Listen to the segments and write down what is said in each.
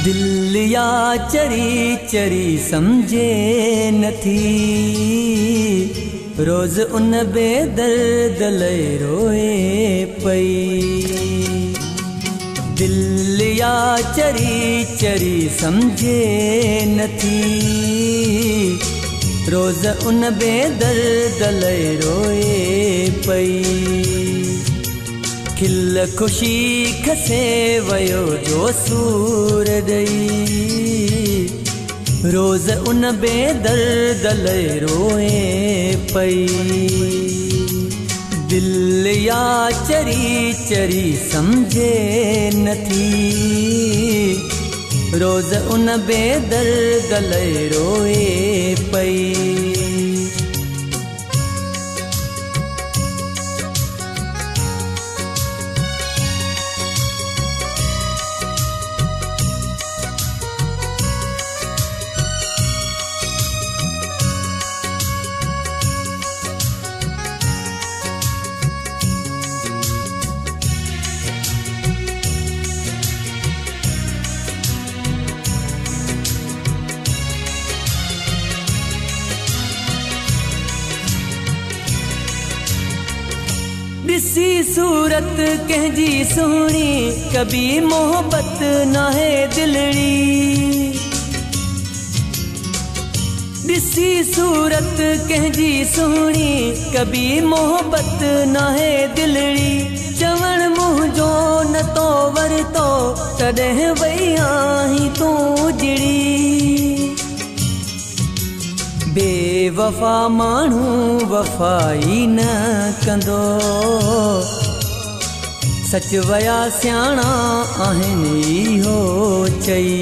दिल या चरी चरी समझे नथी, रोज उन बेदर्द लई रोए पई। दिल या चरी चरी समझे नथी, रोज उन बेदर्द लई रोए पई। खिल खुशी खसे वयो जो सूर दई, रोज उन बेदर्द लई रोए पई। दिल या चरी चरी समझे नथी, रोज उन बेदर्द लई रोए पई। दिसी सूरत कहजी सोहनी, कभी मोहब्बत ना है दिलड़ी। दिसी सूरत कहजी सोहनी, कभी मोहब्बत ना है दिलड़ी। चवण मुँह जो न तो वरतो, तॾहिं वई आहीं तूं जिड़ी। बेवफा माण्हू वफ़ाई न कंदो, सच वया सियाणा आहिनि इहो चई।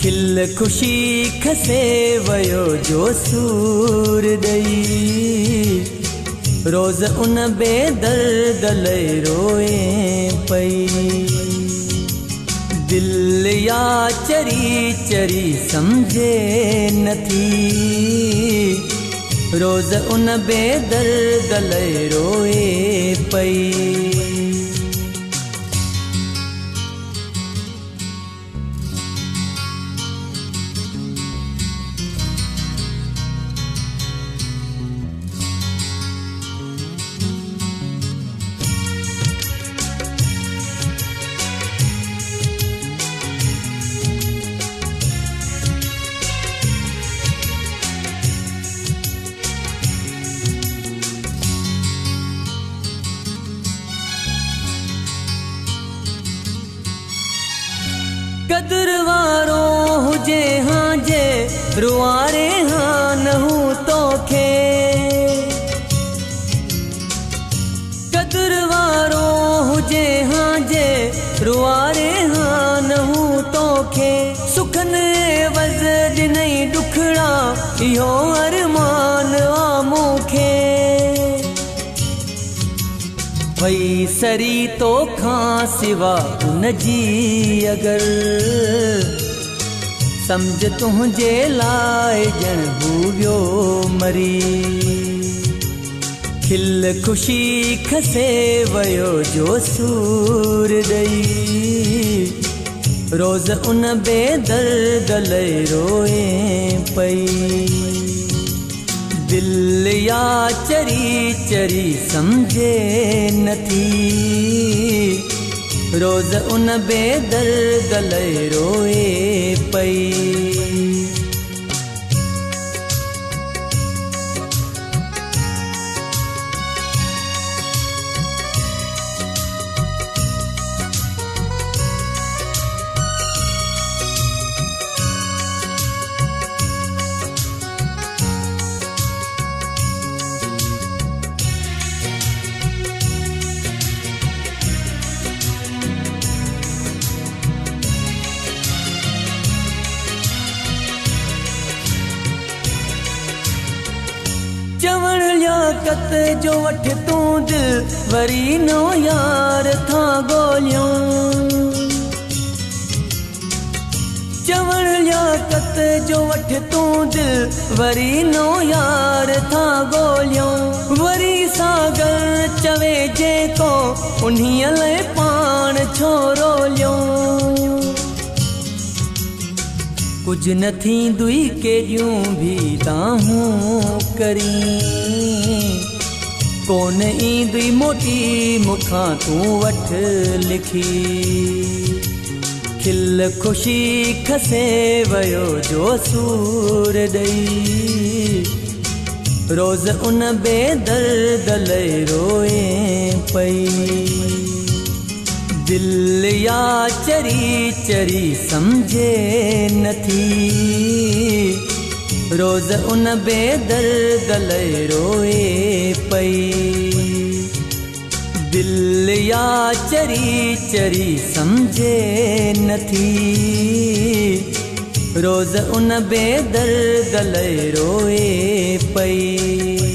खिल खुशी खसे वयो जो सूर दई, रोज उन बेदर्द लई रोए पई। दिल या चरी चरी समझे नथी, रोज उन बेदर्द लई रोए पई। कदर वारो हुजे हाँ जे, रुआरे हाँ नहू तोखे। कदर वारो हुजे हाँ जे, रुआरे हाँ नहू तोखे। सुखन वज़ ॾिनई ॾुखड़ा, इहो अरमान आ मूंखे। भई सरी तो खां सिवा उनजी अगर, समझ तुंहिंजे लाइ ॼण हू वियो मरी। खिल खुशी खसे वयो जो सूर दई, रोज उन बेदर्द लई रोए पई। दिल या चरी चरी समझे नथी, रोज उन बेदर्द लई रोए पई। चवण लियाकत जो वठ तूं दिल, वरी नो यार था गोलियों। चवण लियाकत जो वठ तूं दिल, वरी नो यार था गोलियों। वरी सागर चवे जेको, उन्हीअ लाइ पाण छो रोलियों। कुछ न थींदुई केॾियूं भी ताहूं करी कोन ईंदुई मोटी मुखां तूं वठ लिखी खिल खुशी खसे वयो जो सूर ॾई रोज़ उन बेदर्द लई रोए पई दिल या चरी चरी समझे नथी रोज़ उन बेदर्द लई रोए पई दिल या चरी चरी समझे नथी रोज़ उन बेदर्द लई रोए पई